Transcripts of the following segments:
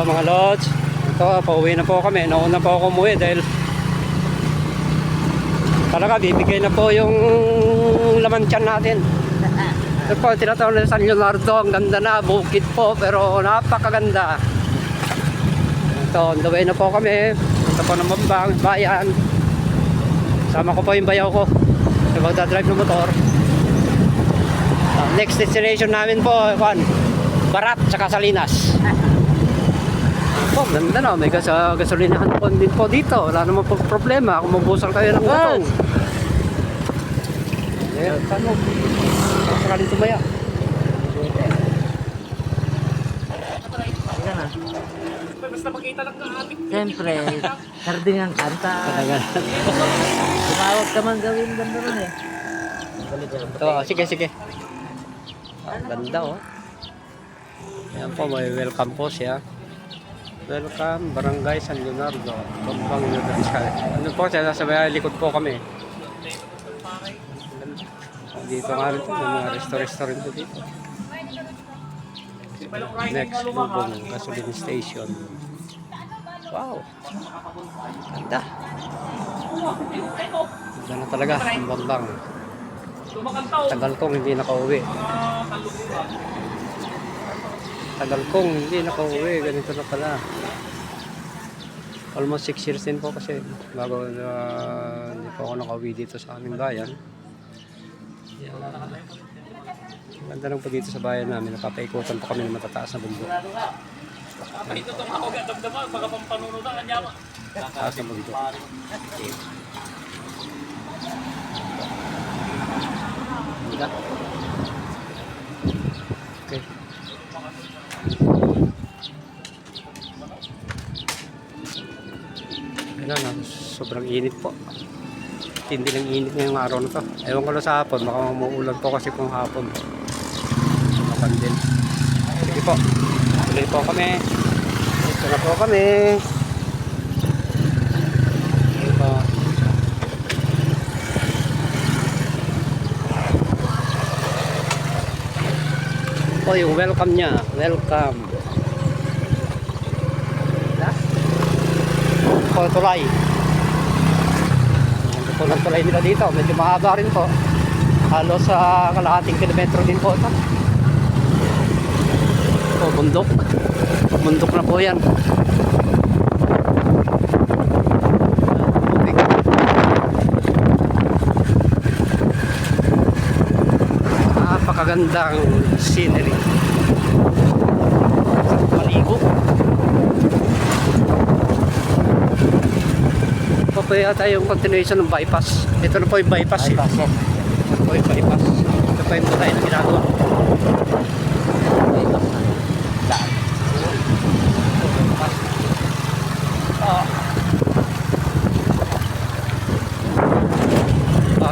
mga lods. Ito, pauwi na po kami. Nauna po ako umuwi dahil talaga bibigay na po yung laman tiyan natin. Ito po, tinatawag na San Leonardo. Ang ganda na, bukid po, pero napakaganda. Ito, on the way na po kami. Ito po ng Mambang, bayan. Sama ko po yung bayaw ko. Yung magdadrive ng motor. Next destination namin po, Barat, tsaka Salinas. Oh, ganda na. May gasolinahan po din po dito. Wala naman po problema kung mabusan kayo ng gatong. Ayan, paano? Sakaling tumaya. Basta makita lang ng ating. Siyempre, sarding ang kanta. Tumawag ka man gawin ganda rin eh. Ito, sige. Ang ganda oh. Ayan po, may welcome po siya. Welcome, Barangay San Leonardo, Bambang Universidad. Ano po, sa may likod po kami. Dito nga rin po, may mga restaurant po dito. Next, Lubong Gasoline Station. Wow! Ganda! Ganda na talaga, ang Bambang. Tagal kong hindi nakauwi. Ganito na pala. Almost 6 years din po kasi bago hindi po ako nakauwi dito sa aming bayan. Ganda lang po dito sa bayan namin. Napapaikutan po kami ng matataas na bundok. Ito itong ako damdaman, baka pampanuno na kanya. Taas na bundok. Okay. Ayan, sobrang init po. Tindi ng init ngayong araw na to. Ewan ko lang sa hapon, baka mauulan po kasi kung hapon. Makandil. Sige po. Tuloy po kami. Ito na po kami. Sige po. Ito yung welcome niya. Welcome. Tulay. Ito po ng tulay nila dito. Medyo mahaba rin po. Halos sa kalahating kilometro din po ito. Ito, bundok. Bundok na po yan. Napakagandang scenery. Maligo. Ito po yata yung continuation ng bypass. Ito na po yung bypass. Ito po yung bypass. Ito po yung tulay na ginagawa.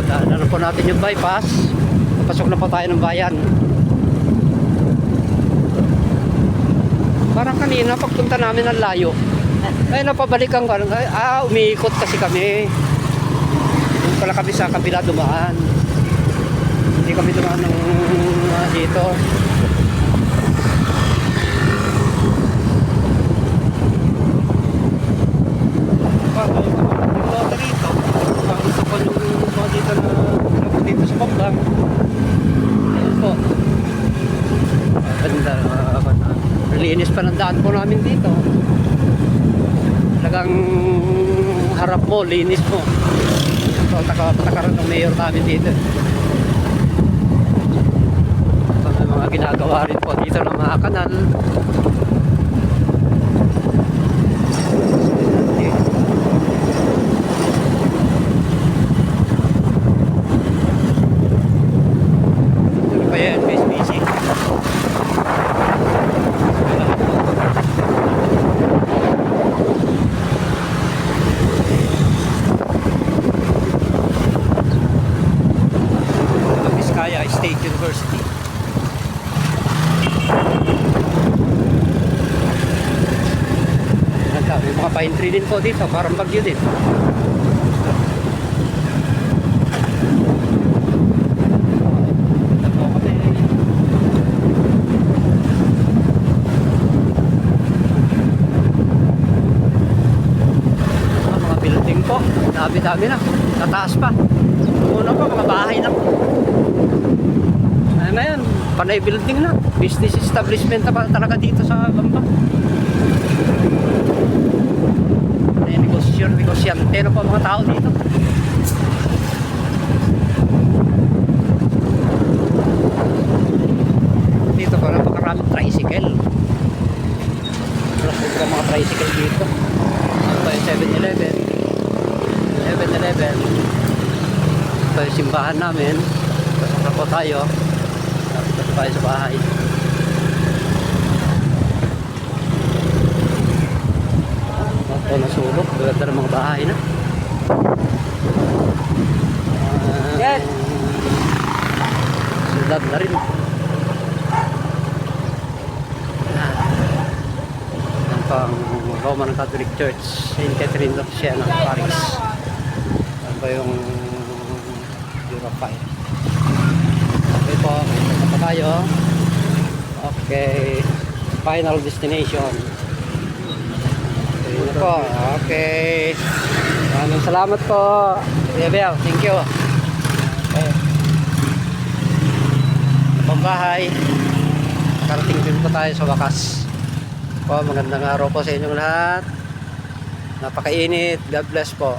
Daanan na po natin yung bypass. Pasok na po tayo ng bayan. Parang kanina pagpunta namin ang layo. Ay napabalikan ko. Umiikot kasi kami. Doon pala kami sa kabila dumaan. Hindi kami dumaan ng dito. Dito sa Bambang. Ayan po. Ganda. Linis pa ng daan po namin dito. Talagang harap mo, linis mo. So, patakaran ng mayor namin dito. So, may mga ginagawa rin po dito ng mga kanal. Ano pa yan? Busy. State University. May mga pine tree din po dito, parang bagyo din. Dami-dami na. Tataas pa. Una pa, mga bahay lang. Ano na yan? Panay building na. Business establishment na pa talaga dito sa Bamba. May negosyante na pa mga tao dito. Dito pa napakaraming tricycle. Plus ito mga tricycle dito. Ito yung 7-Eleven. 7-Eleven. Ito yung simbahan namin. Pasok na po tayo. Tapos tayo sa bahay. Ito na sulok. Gaganda ng mga bahay na. Yes! Sudad na rin. Yan pang Roman Catholic Church, St. Catherine of Siena, Paris. Yan pa yung Europa. Okay po, ito pa tayo. Okay, final destination. Okay na po, okay. Maraming salamat po, Bel, thank you. Okay. Pambahay. Nakarating din po tayo sa wakas. Po, magandang araw po sa inyong lahat. Napakainit. God bless po.